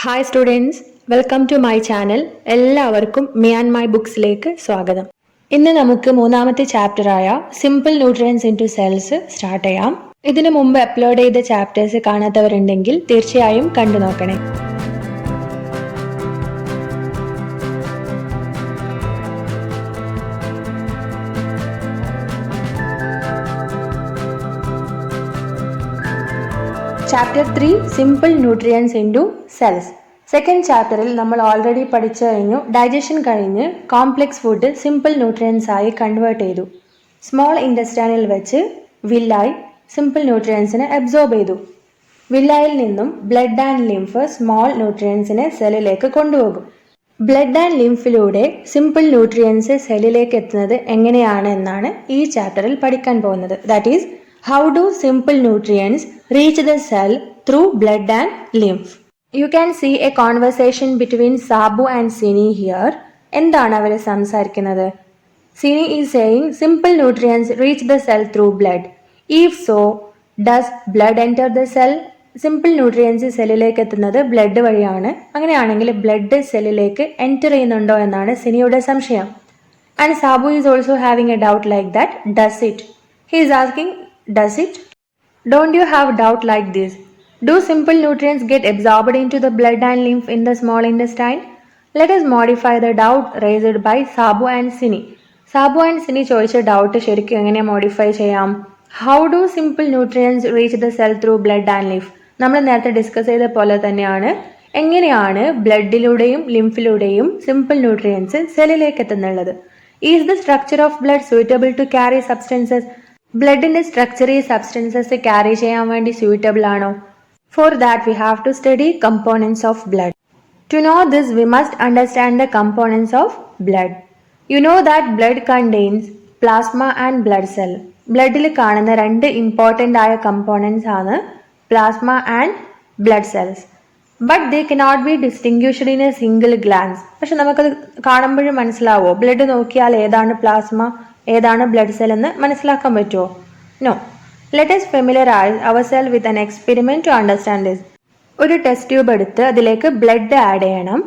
Hi students, welcome to my channel. എല്ലാവർക്കും me and my ബുക്സിലേക്ക് സ്വാഗതം. ഇന്ന് നമുക്ക് മൂന്നാമത്തെ ചാപ്റ്ററായ simple nutrients into cells start ചെയ്യാം. ഇതിനു മുമ്പ് അപ്ലോഡ് ചെയ്ത ചാപ്റ്റേഴ്സ് കാണാത്തവരുണ്ടെങ്കിൽ തീർച്ചയായും കണ്ടു നോക്കണേ. Chapter 3 simple nutrients into cells. Second ചാപ്റ്ററിൽ നമ്മൾ ഓൾറെഡി പഠിച്ചു കഴിഞ്ഞു. ഡൈജഷൻ കഴിഞ്ഞ് കോംപ്ലെക്സ് ഫുഡ് സിമ്പിൾ ന്യൂട്രിയൻസ് ആയി കൺവേർട്ട് ചെയ്തു. സ്മോൾ ഇൻറ്റസ്റ്റൈനിൽ വെച്ച് വില്ലായി സിമ്പിൾ ന്യൂട്രിയൻസിനെ അബ്സോർബ് ചെയ്തു. വില്ലായിൽ നിന്നും ബ്ലഡ് ആൻഡ് ലിംഫ് സ്മോൾ ന്യൂട്രിയൻസിനെ സെല്ലിലേക്ക് കൊണ്ടുപോകും. ബ്ലഡ് ആൻഡ് ലിംഫിലൂടെ സിമ്പിൾ ന്യൂട്രിയൻസ് സെല്ലിലേക്ക് എത്തുന്നത് എങ്ങനെയാണ് എന്നാണ് ഈ ചാപ്റ്ററിൽ പഠിക്കാൻ പോകുന്നത്. That is how do simple nutrients reach the cell through blood and lymph? You can see a conversation between Sabu and Sini here. എന്താണ് അവർ സംസാരിക്കുന്നത്? Sini is saying simple nutrients reach the cell through blood. If so, does blood enter the cell? Simple nutrients സെല്ലിലേക്ക് എത്തുന്നത് blood വഴിയാണ്. അങ്ങനെയാണെങ്കിൽ blood സെല്ലിലേക്ക് enter ചെയ്യുന്നുണ്ടോ എന്നാണ് സിനിയുടെ സംശയം. And Sabu is also having a doubt like that. Does it? He is asking, does it? Don't you have doubt like this? Do simple nutrients get absorbed into the blood and lymph in the small intestine? Let us modify the doubt raised by Sabu and Sini. Sabu and Sini ചോദിച്ച doubt ശരിക്കും എങ്ങനെ modify ചെയ്യാം? How do simple nutrients reach the cell through blood and lymph? നമ്മൾ നേരത്തെ discuss ചെയ്ത പോലെ തന്നെയാണ്. എങ്ങനെയാണ് ബ്ലഡിലൂടെയും ലിംഫിലൂടെയും സിമ്പിൾ ന്യൂട്രിയൻസ് സെല്ലിലേക്ക് എത്തുന്നുള്ളത്? Is the structure of blood suitable to carry substances? ബ്ലഡിന്റെ സ്ട്രക്ചർ ഈ സബ്സ്റ്റൻസസ് ക്യാരി ചെയ്യാൻ വേണ്ടി സ്യൂട്ടബിൾ ആണോ? For that we have to study components of blood. To know this we must understand the components of blood. You know that blood contains plasma and blood cell. ബ്ലഡിൽ കാണുന്ന രണ്ട് important ആയ components ആണ് plasma and blood cells. But they cannot be distinguished in a single glance. പക്ഷെ നമുക്കത് കാണുമ്പോഴും മനസ്സിലാവോ? Blood നോക്കിയാൽ ഏതാണ് പ്ലാസ്മ ഏതാണ് ബ്ലഡ് സെൽ എന്ന് മനസ്സിലാക്കാൻ പറ്റുമോ? No. Let us familiarize ourselves with an experiment to understand this. ഒരു ടെസ്റ്റ് ട്യൂബ് എടുത്ത് അതിലേക്ക് ബ്ലഡ് ആഡ് ചെയ്യണം.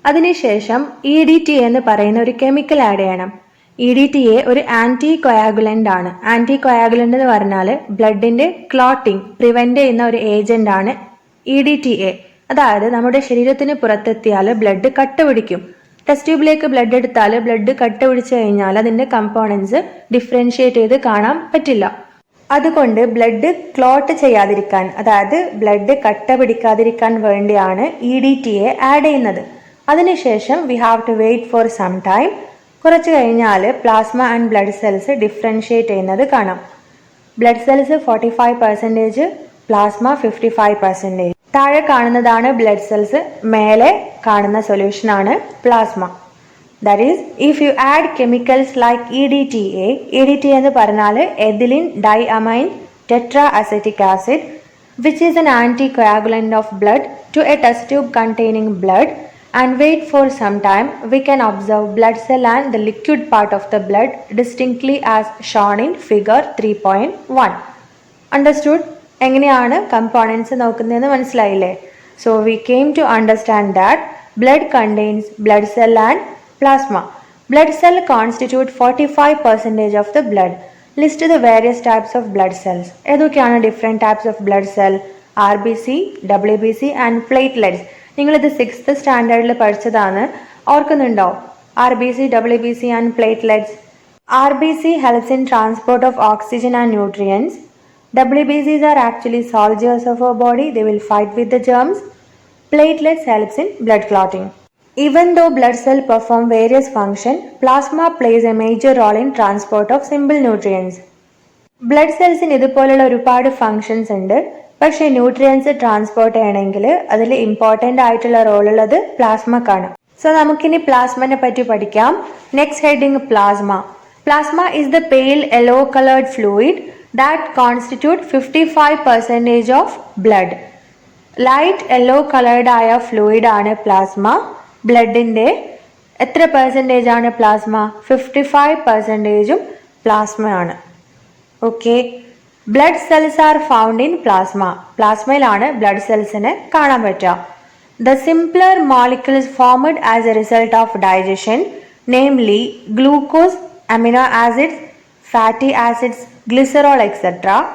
അതിനുശേഷം EDTA എന്ന് പറയുന്ന ഒരു കെമിക്കൽ ആഡ് ചെയ്യണം. EDTA ഒരു ആന്റി കൊയാഗുലന്റ് ആണ്. ആന്റി കൊയാഗുലന്റ് എന്ന് പറഞ്ഞാൽ ബ്ലഡിന്റെ ക്ലോട്ടിംഗ് പ്രിവെന്റ് ചെയ്യുന്ന ഒരു ഏജന്റ് ആണ് EDTA. അതായത് നമ്മുടെ ശരീരത്തിന് പുറത്തെത്തിയാൽ ബ്ലഡ് കട്ട പിടിക്കും. ടെസ്റ്റ് ട്യൂബിലേക്ക് ബ്ലഡ് എടുത്താൽ ബ്ലഡ് കട്ട പിടിച്ചു കഴിഞ്ഞാൽ അതിൻ്റെ കമ്പോണൻസ് ഡിഫറൻഷിയേറ്റ് ചെയ്ത് കാണാൻ പറ്റില്ല. അതുകൊണ്ട് ബ്ലഡ് ക്ലോട്ട് ചെയ്യാതിരിക്കാൻ, അതായത് ബ്ലഡ് കട്ട പിടിക്കാതിരിക്കാൻ വേണ്ടിയാണ് EDTA ആഡ് ചെയ്യുന്നത്. അതിനുശേഷം we have to wait for some time. കുറച്ച് കഴിഞ്ഞാൽ plasma and blood cells differentiate ചെയ്യുന്നത് കാണാം. Blood cells 45%, plasma 55%. താഴെ കാണുന്നതാണ് ബ്ലഡ് സെൽസ്, മേലെ കാണുന്ന സൊല്യൂഷൻ ആണ് plasma. That is if you add chemicals like EDTA എന്ന് പറഞ്ഞാൽ ethylene diamine tetra acetic acid which is an anticoagulant of blood to a test tube containing blood and wait for some time we can observe blood cell and the liquid part of the blood distinctly as shown in figure 3.1. Understood? എങ്ങനെയാണ് components നോക്കുന്നതെന്ന് മനസ്സിലായില്ലേ? So we came to understand that blood contains blood cell and plasma. Blood cell constitute 45% of the blood. List the various types of blood cells. ഏതൊക്കെയാണ് different types of blood cell? RBC, WBC and platelets. നിങ്ങളിത് 6th സ്റ്റാൻഡേർഡിൽ പഠിച്ചതാണ്, ഓർക്കുന്നുണ്ടോ? RBC, WBC and platelets. RBC helps in transport of oxygen and nutrients. WBCs are actually soldiers of our body. They will fight with the germs. Platelets helps in blood clotting. Even though blood cell perform various functions, plasma plays a major role in transport of simple nutrients. Blood cells in ഇതുപോലുള്ള ഒരുപാട് functions ഉണ്ട്. പക്ഷേ nutrients transport ചെയ്യണമെങ്കിൽ അതിൽ important ആയിട്ടുള്ള role ഉള്ളത് പ്ലാസ്മക്കാണ്. So നമുക്കിനി പ്ലാസ്മനെ പറ്റി പഠിക്കാം. Next heading plasma. Plasma is the pale yellow colored fluid that constitute 55% of blood. Light yellow coloured ആയ ഫ്ലൂയിഡ് ആണ് പ്ലാസ്മ. ബ്ലഡിൻ്റെ എത്ര പെർസെൻറ്റേജ് ആണ് പ്ലാസ്മ? 55% പ്ലാസ്മയാണ്. Okay. Blood cells are found in plasma. പ്ലാസ്മയിലാണ് ബ്ലഡ് സെൽസിനെ കാണാൻ പറ്റുക. The simpler molecules formed as a result of digestion, namely glucose, amino acids, fatty acids, glycerol etc.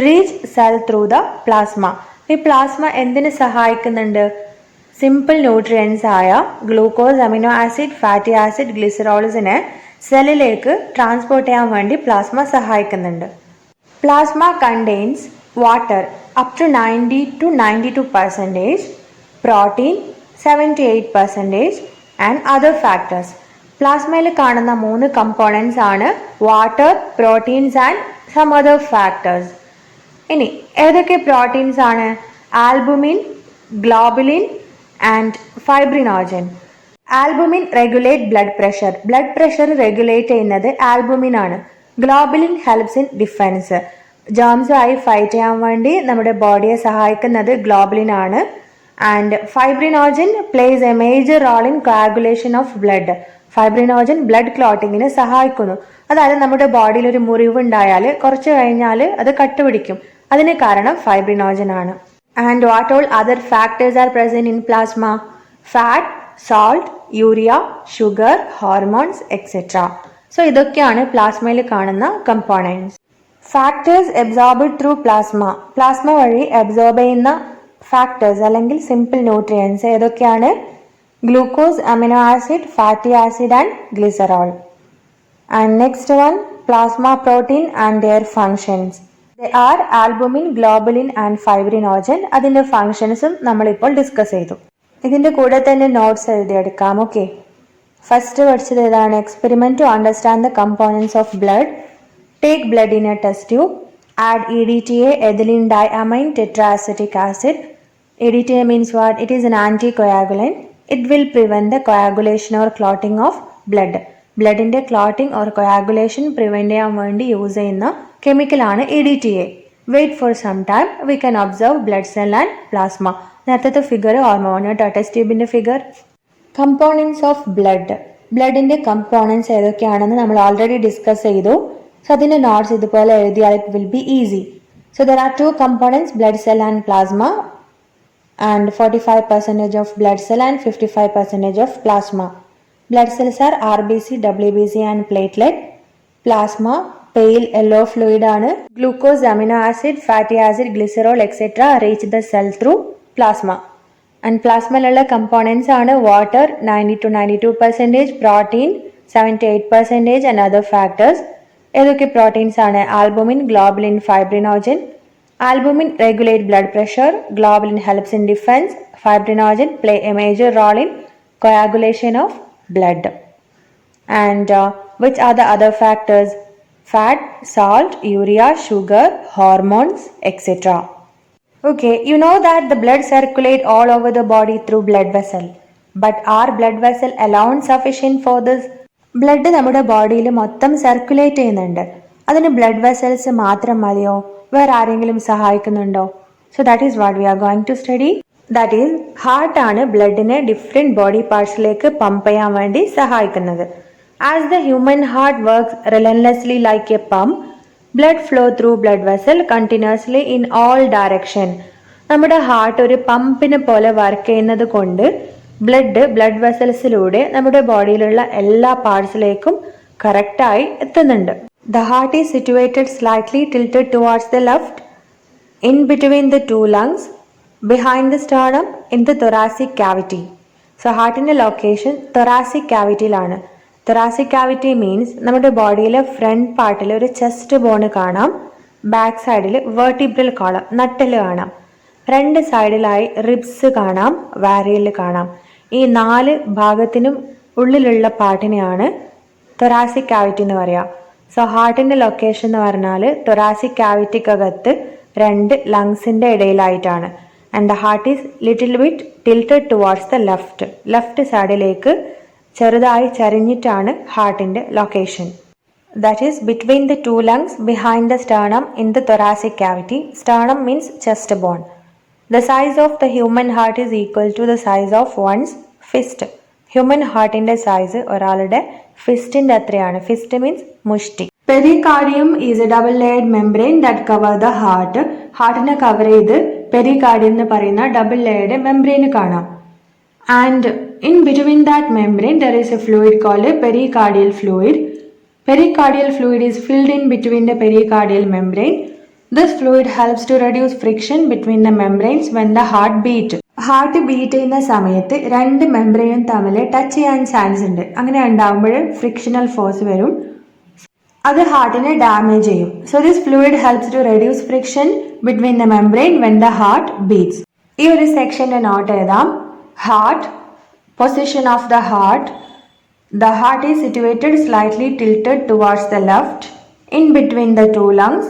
reach cell through the plasma. ഈ plasma എന്തിനു സഹായിക്കുന്നുണ്ട്? Simple nutrients ആയ glucose, amino acid, fatty acid, ഗ്ലിസറോൾസിനെ സെല്ലിലേക്ക് transport ചെയ്യാൻ വേണ്ടി plasma സഹായിക്കുന്നുണ്ട്. Plasma contains water up to 90-92%, protein 78% and other factors. പ്ലാസ്മയിൽ കാണുന്ന 3 കമ്പോണൻസ് ആണ് water, proteins and some other factors. ഇനി ഏതൊക്കെ പ്രോട്ടീൻസ് ആണ്? Albumin, globulin and fibrinogen. Albumin regulate blood pressure regulate ചെയ്യുന്നത് ആൽബുമിൻ ആണ്. Globulin helps in defence. ജേംസുമായി fight ചെയ്യാൻ വേണ്ടി നമ്മുടെ ബോഡിയെ സഹായിക്കുന്നത് ഗ്ലോബുലിൻ ആണ്. And fibrinogen plays a major role in coagulation of blood. Fibrinogen blood ക്ലോട്ടിങ്ങിന് സഹായിക്കുന്നു. അതായത് നമ്മുടെ ബോഡിയിൽ ഒരു മുറിവുണ്ടായാൽ കുറച്ച് കഴിഞ്ഞാൽ അത് കട്ടുപിടിക്കും. അതിന് കാരണം ഫൈബ്രിനോജൻ ആണ്. And what all other factors R present in plasma? Fat, salt, urea, sugar, hormones etcetera. So ഇതൊക്കെയാണ് പ്ലാസ്മയിൽ കാണുന്ന components. Factors absorbed through plasma. Plasma വഴി അബ്സോർബ് ചെയ്യുന്ന ഫാക്ടേഴ്സ് അല്ലെങ്കിൽ സിമ്പിൾ ന്യൂട്രിയൻസ് ഏതൊക്കെയാണ്? Glucose, amino acid, fatty acid and glycerol. And next one, plasma protein and their functions. They are albumin, globulin and fibrinogen. അതിൻ്റെ ഫങ്ഷൻസും നമ്മളിപ്പോൾ discuss ചെയ്തു. ഇതിൻ്റെ കൂടെ തന്നെ നോട്ട്സ് എഴുതിയെടുക്കാം. ഓക്കെ, ഫസ്റ്റ് പഠിച്ചത് ഏതാണ്? Experiment to understand the components of blood. Take blood in a test tube. Add EDTA, ethylene diamine tetraacetic acid. EDTA means what? It is an anticoagulant. It will prevent the coagulation or clotting of blood. ബ്ലഡിൻ്റെ clotting or coagulation prevent ചെയ്യാൻ വേണ്ടി use ചെയ്യുന്ന കെമിക്കലാണ് EDTA. Wait for some time, we can observe blood cell and plasma. നേരത്തെ figure ഓർമ്മ വേണം കേട്ടോ, test ട്യൂബിൻ്റെ ഫിഗർ. Components of blood. ബ്ലഡിൻ്റെ കമ്പോണൻസ് ഏതൊക്കെയാണെന്ന് നമ്മൾ ഓൾറെഡി ഡിസ്കസ് ചെയ്തു. So അതിൻ്റെ നോട്ട്സ് ഇതുപോലെ എഴുതിയാൽ it will be easy. So there are 2 components, blood cell and plasma, and 45% of blood cell and 55% of plasma. Blood cells are RBC, WBC and platelet. Plasma pale yellow fluid ആണ്. Glucose, amino acid, fatty acid, glycerol etc. reach the cell through plasma. And plasmയിലുള്ള components ആണ് water 90-92%, protein 78% and other factors. ഏതൊക്കെ proteins ആണ്? Albumin, globulin, fibrinogen. Albumin regulate blood pressure, globulin helps in defence, fibrinogen play a major role in coagulation of blood. And which are the other factors? Fat, salt, urea, sugar, hormones etcetera. Okay, you know that the blood circulate all over the body through blood vessel. But are blood vessel alone sufficient for this? Blood നമ്മുടെ ബോഡിയിൽ മൊത്തം circulate ചെയ്യുന്നുണ്ട്. അതിന് blood vessels മാത്രം മതിയോ? വേറെ ആരെങ്കിലും സഹായിക്കുന്നുണ്ടോ? So that is what we are going to study. That is ഹാർട്ടാണ് ബ്ലഡിനെ ഡിഫറെൻറ്റ് ബോഡി പാർട്സിലേക്ക് പമ്പ് ചെയ്യാൻ വേണ്ടി സഹായിക്കുന്നത്. As the human heart works relentlessly like a pump, blood flow through blood vessel continuously in all direction. നമ്മുടെ heart ഒരു പമ്പിനെ പോലെ വർക്ക് ചെയ്യുന്നത് കൊണ്ട് ബ്ലഡ് വെസൽസിലൂടെ നമ്മുടെ ബോഡിയിലുള്ള എല്ലാ പാർട്സിലേക്കും കറക്റ്റായി എത്തുന്നുണ്ട്. The heart is situated slightly tilted towards the left, in between the 2 lungs, behind the sternum, in the thoracic cavity. So ഹാർട്ടിൻ്റെ ലൊക്കേഷൻ തൊറാസിക് ക്യാവിറ്റിയിലാണ്. തൊറാസിക് ക്യാവിറ്റി മീൻസ് നമ്മുടെ ബോഡിയിലെ ഫ്രണ്ട് പാർട്ടിൽ ഒരു ചെസ്റ്റ് ബോണ് കാണാം, ബാക്ക് സൈഡിൽ വെർട്ടിബ്രൽ കോളം നട്ടെല്ല് കാണാം, 2 സൈഡിലായി റിബ്സ് കാണാം, വാരിയല് കാണാം. ഈ 4 ഭാഗത്തിനും ഉള്ളിലുള്ള പാർട്ടിനെയാണ് തൊറാസിക് ക്യാവിറ്റി എന്ന് പറയുക. സോ ഹാർട്ടിൻ്റെ ലൊക്കേഷൻ എന്ന് പറഞ്ഞാൽ തൊറാസിക് ക്യാവിറ്റിക്കകത്ത് 2 ലങ്സിൻ്റെ ഇടയിലായിട്ടാണ്. And the heart is little bit tilted towards the left സൈഡിലേക്ക് ചെറുതായി ചരിഞ്ഞിട്ടാണ് ഹാർട്ടിൻ്റെ location. That is between the 2 lungs, behind the sternum, in the thoracic cavity. Sternum means chest bone. The size of the human heart is equal to the size of one's fist. Human ഹാർട്ടിൻ്റെ size ഒരാളുടെ ഫിസ്റ്റിൻ്റെ അത്രയാണ്. Fist means മുഷ്ടി. Pericardium is a double layered membrane that cover the heart. ഹാർട്ടിനെ cover ചെയ്ത് pericardium എന്ന് പറയുന്ന double layered membrane കാണാം. And in between that membrane there is a fluid called a pericardial fluid. Pericardial fluid is filled in between the pericardial membrane. This fluid helps to reduce friction between the membranes when the heart beat. Heart beat ചെയ്യുന്ന സമയത്ത് രണ്ട് മെംബ്രെയിനും തമ്മിൽ touch ചെയ്യാൻ chance ഉണ്ട്. അങ്ങനെ ഉണ്ടാകുമ്പോൾ frictional force വരും, അത് ഹാർട്ടിനെ ഡാമേജ് ചെയ്യും. So this fluid helps to reduce friction between the membrane when the heart beats. ഈ ഒരു സെക്ഷന്റെ നോട്ട് എഴുതാം. Heart, position of the heart. The heart is situated slightly tilted towards the left, in between the two lungs,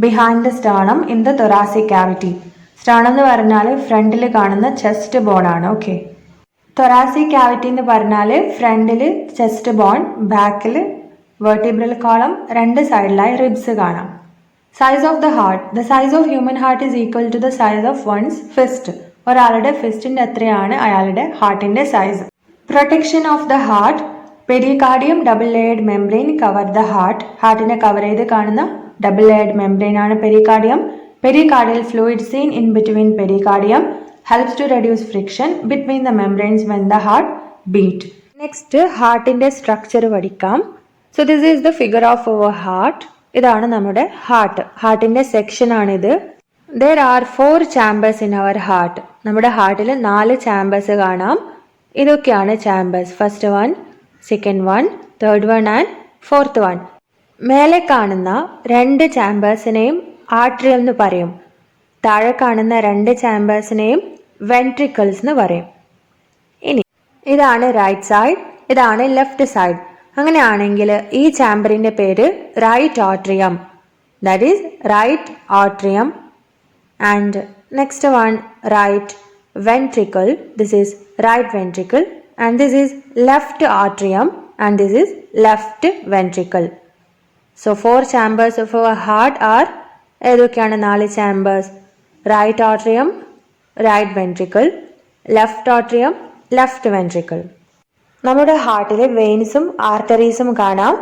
behind the sternum in the thoracic cavity. Sternum എന്ന് പറഞ്ഞാൽ ഫ്രണ്ടിൽ കാണുന്ന chest bone ആണ്. Okay, thoracic cavity എന്ന് പറഞ്ഞാൽ ഫ്രണ്ടിൽ chest bone, ബാക്കിൽ vertebral column, രണ്ട് സൈഡിലായി റിബ്സ് കാണാം. Size of the heart. The size of human heart is equal to the size of one's fist. ഒരാളുടെ ഫിസ്റ്റിന്റെ എത്രയാണ് അയാളുടെ ഹാർട്ടിന്റെ size. Protection of the heart. Pericardium double layered membrane cover the heart. ഹാർട്ടിനെ cover ചെയ്ത് കാണുന്ന double layered membrane ആണ് pericardium. Pericardial fluid seen in between pericardium helps to reduce friction between the membranes when the heart beat. Next ഹാർട്ടിന്റെ structure പഠിക്കാം. So this is the figure of our heart. ഇതാണ് നമ്മുടെ heart. ഹാർട്ടിന്റെ section ആണിത്. There are 4 chambers in our heart. നമ്മുടെ ഹാർട്ടിൽ 4 chambers കാണാം. ഇതൊക്കെയാണ് chambers. First one, second one, third one and fourth one. മേലെ കാണുന്ന 2 ചാമ്പേഴ്സിനെയും ആട്രിയം എന്ന് പറയും. താഴെ കാണുന്ന 2 ചാമ്പേഴ്സിനെയും വെൻട്രിക്കിൾസ് എന്ന് പറയും. ഇനി ഇതാണ് റൈറ്റ് സൈഡ്, ഇതാണ് ലെഫ്റ്റ് സൈഡ്. അങ്ങനെയാണെങ്കിൽ ഈ ചാമ്പറിന്റെ പേര് right atrium. That is right atrium. And next one right ventricle. This is right ventricle. And this is left atrium and this is left ventricle. So 4 chambers of our heart are ഏതൊക്കെയാണ് 4 chambers? Right atrium, right ventricle, left atrium, left ventricle. നമ്മുടെ ഹാർട്ടിലെ വെയിൻസും ആർട്ടറീസും കാണാം.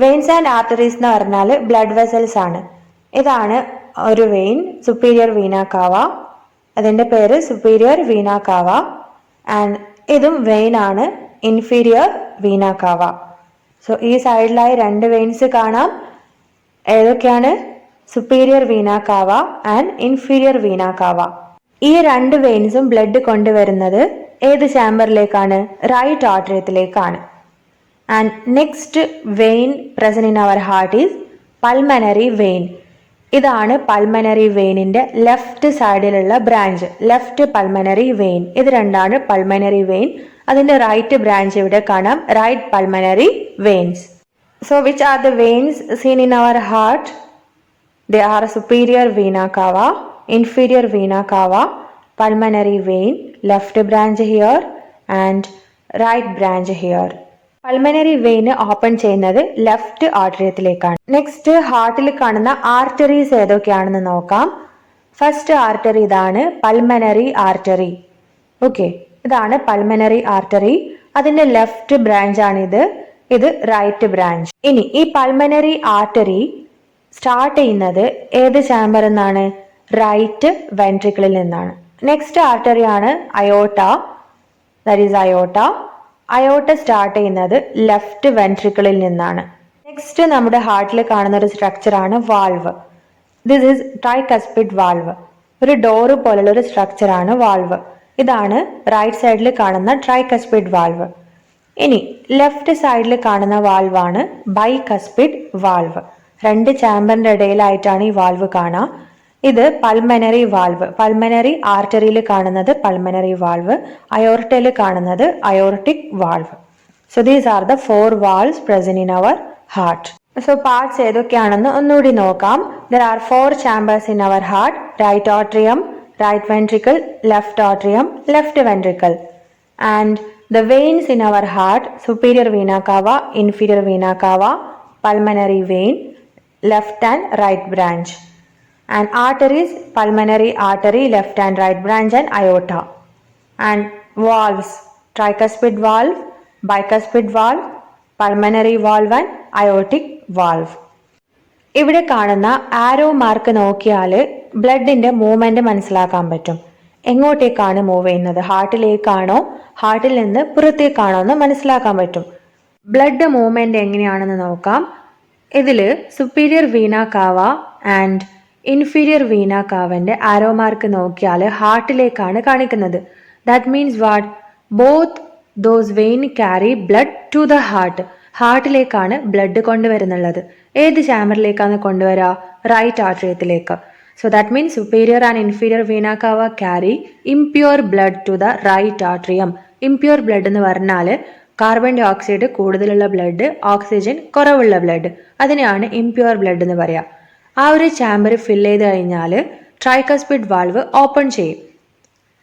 Veins and arteries എന്ന് പറഞ്ഞാൽ blood vessels ആണ്. ഇതാണ് ഒരു vein, superior vena cava. അതിൻ്റെ പേര് സുപ്പീരിയർ വീന കാവ. ആൻഡ് ഇതും വെയിൻ ആണ്, ഇൻഫീരിയർ വീന കാവ. സോ ഈ സൈഡിലായി 2 വെയിൻസ് കാണാം. ഏതൊക്കെയാണ്? Superior vena cava and inferior vena cava. ഈ 2 വെയിൻസും ബ്ലഡ് കൊണ്ടുവരുന്നത് ഏത് ചാമ്പറിലേക്കാണ്? റൈറ്റ് ആർട്ടറിയത്തിലേക്കാണ്. And next vein present in our heart is pulmonary vein. ഇതാണ് പൾമനറി വെയിനിന്റെ ലെഫ്റ്റ് സൈഡിലുള്ള ബ്രാഞ്ച്, ലെഫ്റ്റ് പൾമനറി വെയിൻ. ഇത് രണ്ടാണ് പൾമനറി വെയിൻ. അതിന്റെ റൈറ്റ് ബ്രാഞ്ച് ഇവിടെ കാണാം, right pulmonary veins. So which are the veins seen in our heart? They are superior vena cava, inferior vena cava, pulmonary vein, left branch here and right branch here. Pulmonary വെയിന് open ചെയ്യുന്നത് left ആർട്ടറിയത്തിലേക്കാണ്. Next ഹാർട്ടിൽ കാണുന്ന arteries ഏതൊക്കെയാണെന്ന് നോക്കാം. First artery ഇതാണ്, pulmonary artery. Okay, ഇതാണ് pulmonary artery. അതിന്റെ ലെഫ്റ്റ് ബ്രാഞ്ച് ആണിത്, ഇത് റൈറ്റ് ബ്രാഞ്ച്. ഇനി ഈ പൾമനറി ആർട്ടറി സ്റ്റാർട്ട് ചെയ്യുന്നത് ഏത് ചാമ്പർ എന്നാണ്? റൈറ്റ് വെൻട്രിക്കിളിൽ നിന്നാണ്. നെക്സ്റ്റ് ആർട്ടറി ആണ് aorta, that is aorta. Aorta start ചെയ്യുന്നത് ലെഫ്റ്റ് വെൻട്രിക്കിളിൽ നിന്നാണ്. നെക്സ്റ്റ് നമ്മുടെ ഹാർട്ടിൽ കാണുന്ന ഒരു സ്ട്രക്ചറാണ് valve. This is tricuspid valve. ഒരു ഡോറ് പോലുള്ള ഒരു സ്ട്രക്ചറാണ് വാൾവ്. ഇതാണ് റൈറ്റ് സൈഡിൽ കാണുന്ന ട്രൈകസ്പിഡ് വാൾവ്. ഇനി ലെഫ്റ്റ് സൈഡിൽ കാണുന്ന വാൾവാണ് ബൈകസ്പിഡ് വാൾവ്. 2 ചാമ്പറിന്റെ ഇടയിലായിട്ടാണ് ഈ വാൾവ് കാണുക. ഇത് പൾമനറി വാൾവ്. പൾമനറി ആർട്ടറിയിൽ കാണുന്നത് പൾമനറി വാൾവ്, അയോർട്ടയിൽ കാണുന്നത് aortic valve. So these are the 4 valves present in our heart. So parts ഏതൊക്കെയാണെന്ന് ഒന്നുകൂടി നോക്കാം. There are 4 chambers in our heart. Right atrium, right ventricle, left atrium, left ventricle. And the veins in our heart: superior vena cava, inferior vena cava, pulmonary vein, left and right branch. And arteries: pulmonary artery, left and right branch and aorta. And valves: tricuspid valve, bicuspid valve, pulmonary valve and aortic valve. ഇവിടെ കാണുന്ന ആരോ mark നോക്കിയാൽ ബ്ലഡിന്റെ movement മനസ്സിലാക്കാൻ പറ്റും. എങ്ങോട്ടേക്കാണ് move ചെയ്യുന്നത്, ഹാർട്ടിലേക്കാണോ ഹാർട്ടിൽ നിന്ന് പുറത്തേക്കാണോ എന്ന് മനസ്സിലാക്കാൻ പറ്റും. ബ്ലഡ് മൂവ്മെന്റ് എങ്ങനെയാണെന്ന് നോക്കാം. ഇതിൽ superior vena cava and inferior vena കാവന്റെ ആരോ മാർക്ക് നോക്കിയാൽ ഹാർട്ടിലേക്കാണ് കാണിക്കുന്നത്. That means what, both those vein carry blood to the heart. ഹാർട്ടിലേക്കാണ് ബ്ലഡ് കൊണ്ടുവരുന്നുള്ളത്. ഏത് ചാമ്പറിലേക്കാണ് കൊണ്ടുവരിക? റൈറ്റ് ആർട്ടറിയത്തിലേക്ക്. So that means superior and inferior vena cava carry impure blood to the right atrium. Impure blood എന്ന് പറഞ്ഞാൽ കാർബൺ ഡൈ ഓക്സൈഡ് കൂടുതലുള്ള blood, oxygen കുറവുള്ള ബ്ലഡ്, അതിനെയാണ് ഇംപ്യൂർ ബ്ലഡ് എന്ന് പറയുക. ആ ഒരു ചാമ്പർ ഫിൽ ചെയ്ത് കഴിഞ്ഞാൽ ട്രൈകസ്പിഡ് വാൾവ് ഓപ്പൺ ചെയ്യും.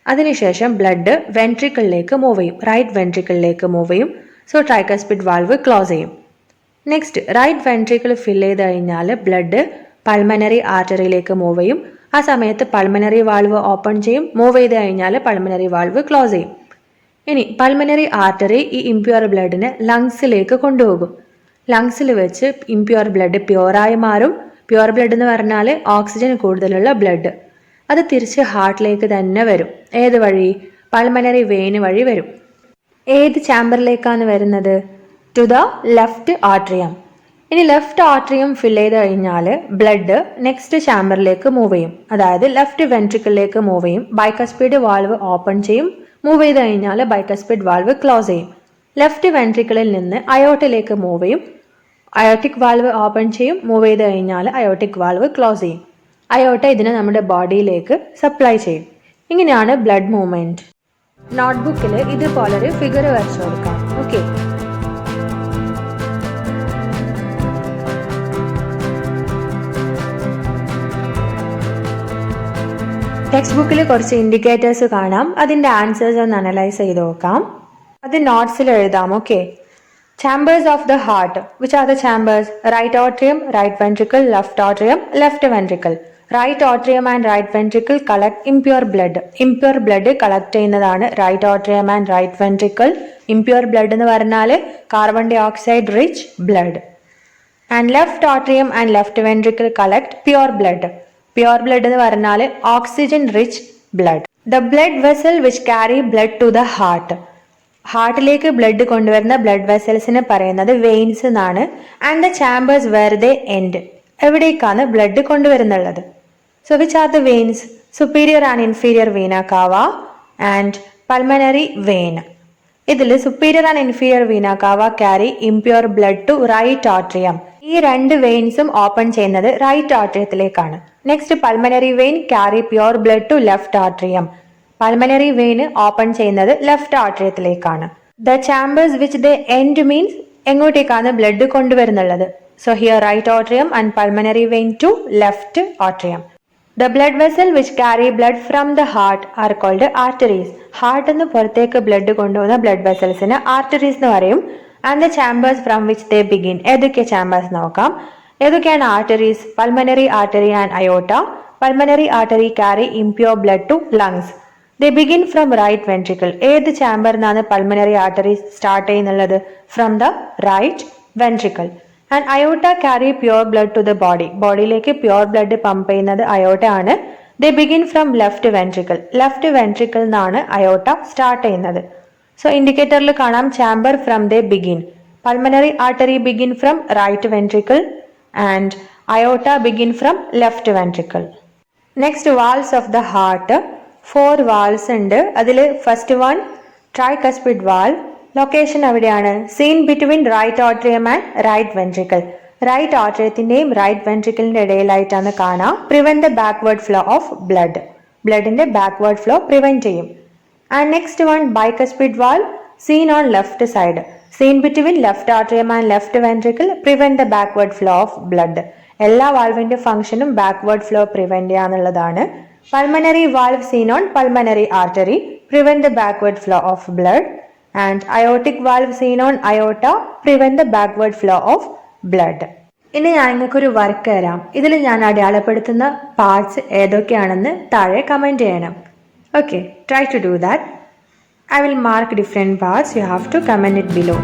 അതിനുശേഷം ബ്ലഡ് വെൻട്രിക്കിളിലേക്ക് മൂവ് ചെയ്യും, റൈറ്റ് വെൻട്രിക്കിളിലേക്ക് മൂവ് ചെയ്യും. സോ ട്രൈകസ്പിഡ് വാൾവ് ക്ലോസ് ചെയ്യും. നെക്സ്റ്റ്, റൈറ്റ് വെൻട്രിക്കിൾ ഫിൽ ചെയ്ത് കഴിഞ്ഞാൽ ബ്ലഡ് പൾമനറി ആർട്ടറിയിലേക്ക് മൂവ് ചെയ്യും. ആ സമയത്ത് പൾമനറി വാൾവ് ഓപ്പൺ ചെയ്യും. മൂവ് ചെയ്ത് കഴിഞ്ഞാൽ പൾമനറി വാൾവ് ക്ലോസ് ചെയ്യും. ഇനി പൾമനറി ആർട്ടറി ഈ ഇംപ്യൂർ ബ്ലഡിനെ ലങ്സിലേക്ക് കൊണ്ടുപോകും. ലങ്സിൽ വെച്ച് ഇംപ്യൂർ ബ്ലഡ് പ്യുവറായി മാറും. പ്യുവർ ബ്ലഡ് എന്ന് പറഞ്ഞാൽ ഓക്സിജൻ കൂടുതലുള്ള ബ്ലഡ്. അത് തിരിച്ച് ഹാർട്ടിലേക്ക് തന്നെ വരും. ഏത് വഴി? പൾമനറി വെയിന് വഴി വരും. ഏത് ചാമ്പറിലേക്കാണ് വരുന്നത്? To the left atrium. ഇനി ലെഫ്റ്റ് ആർട്ടറിയം ഫിൽ ചെയ്ത് കഴിഞ്ഞാൽ ബ്ലഡ് നെക്സ്റ്റ് ചാമ്പറിലേക്ക് മൂവ് ചെയ്യും, അതായത് ലെഫ്റ്റ് വെൻട്രിക്കിളിലേക്ക് മൂവ് ചെയ്യും. ബൈകസ്പിഡ് വാൾവ് ഓപ്പൺ ചെയ്യും. മൂവ് ചെയ്ത് കഴിഞ്ഞാൽ ബൈകസ്പിഡ് വാൾവ് ക്ലോസ് ചെയ്യും. ലെഫ്റ്റ് വെൻട്രിക്കിളിൽ നിന്ന് അയോട്ടിലേക്ക് മൂവ് ചെയ്യും. അയോട്ടിക് വാൾവ് ഓപ്പൺ ചെയ്യും. മൂവ് ചെയ്ത് കഴിഞ്ഞാൽ അയോട്ടിക് വാൾവ് ക്ലോസ് ചെയ്യും. അയോട്ട ഇതിനെ നമ്മുടെ ബോഡിയിലേക്ക് സപ്ലൈ ചെയ്യും. ഇങ്ങനെയാണ് ബ്ലഡ് മൂവ്മെന്റ്. നോട്ട്ബുക്കിൽ ഇതുപോലൊരു ഫിഗർ വരച്ചു കൊടുക്കാം. ഓക്കെ, ടെക്സ്റ്റ് ബുക്കിൽ കുറച്ച് ഇൻഡിക്കേറ്റേഴ്സ് കാണാം. അതിന്റെ ആൻസേഴ്സ് ഒന്ന് അനലൈസ് ചെയ്ത് നോക്കാം. അത് നോട്ട്സിൽ എഴുതാം. Okay, chambers of the heart. Which are the chambers? Right atrium, right ventricle, left atrium, left ventricle. Right atrium and right ventricle collect impure blood. Impure blood collect ചെയ്യുന്നതാണ് right atrium and right ventricle. Impure blood എന്ന് പറഞ്ഞാൽ carbon dioxide rich blood. And left atrium and left ventricle collect pure blood. Pure blood എന്ന് പറഞ്ഞാൽ oxygen rich blood. The blood vessel which carry blood to the heart. ഹാർട്ടിലേക്ക് blood കൊണ്ടുവരുന്ന blood വെസൽസിനെ പറയുന്നത് veins എന്നാണ്. And the chambers where they end. എവിടേക്കാണ് blood കൊണ്ടുവരുന്നുള്ളത്? So which are the veins? Superior and inferior vena cava and pulmonary vein. ഇതിൽ superior and inferior vena cava carry impure blood to right atrium. ഈ രണ്ട് വെയിൻസും open ചെയ്യുന്നത് right ആർട്ടറിയത്തിലേക്കാണ്. Next, pulmonary vein carry pure blood to left atrium. Pulmonary vein open ചെയ്യുന്നത് left ആർട്ടറിയത്തിലേക്കാണ്. The chambers which the end means എങ്ങോട്ടേക്കാണ് blood കൊണ്ടുവരുന്നുള്ളത്. So here right atrium and pulmonary vein to left atrium. The blood vessel which carry blood from the heart are called arteries. ഹാർട്ടിൽ നിന്ന് പുറത്തേക്ക് blood കൊണ്ടുപോകുന്ന blood വെസൽസിന് arteries എന്ന് പറയും. And the chambers from which they begin. ഏതൊക്കെ chambers നോക്കാം. ഏതൊക്കെയാണ് arteries? Pulmonary artery and aorta. Pulmonary artery carry impure blood to lungs. They begin from right ventricle. ഏത് ചാമ്പറിനാണ് പൾമനറി ആർട്ടറി സ്റ്റാർട്ട് ചെയ്യുന്നുള്ളത്? From the right ventricle. And aorta carry pure blood to the body. ബോഡിയിലേക്ക് pure blood pump ചെയ്യുന്നത് aorta ആണ്. They begin from left ventricle. Left ventricle നിന്നാണ് aorta start ചെയ്യുന്നത്. So ഇൻഡിക്കേറ്ററിൽ കാണാം chamber from they begin. Pulmonary artery begin from right ventricle and aorta begin from left ventricle. Next, valves of the heart. 4 valves ഉണ്ട്. അതിൽ first one tricuspid valve. Location എവിടെയാണ്? Seen between right atrium and right ventricle. Right ആർട്ടറിയത്തിന്റെയും right വെൻട്രിക്കിളിന്റെ ഇടയിലായിട്ടാണ് കാണാം. Prevent the backward flow of blood. ബ്ലഡിന്റെ backward flow prevent ചെയ്യും. And next one bicuspid valve. Seen on left side. Seen between left atrium and left ventricle. Prevent the backward flow of blood. എല്ലാ വാൾവിന്റെ ഫംഗ്ഷനും backward flow prevent ചെയ്യാന്നുള്ളതാണ്. Pulmonary valve seen on pulmonary artery, prevent the backward flow of blood. And aortic valve seen on aorta, prevent the backward flow of blood. ഇനി ഞാൻ നിങ്ങൾക്കൊരു work തരാം. ഇതിൽ ഞാൻ അടയാളപ്പെടുത്തുന്ന പാർട്സ് ഏതൊക്കെയാണെന്ന് താഴെ കമൻറ്റ് ചെയ്യണം. Okay, try to do that. I will mark different parts. You have to comment it below.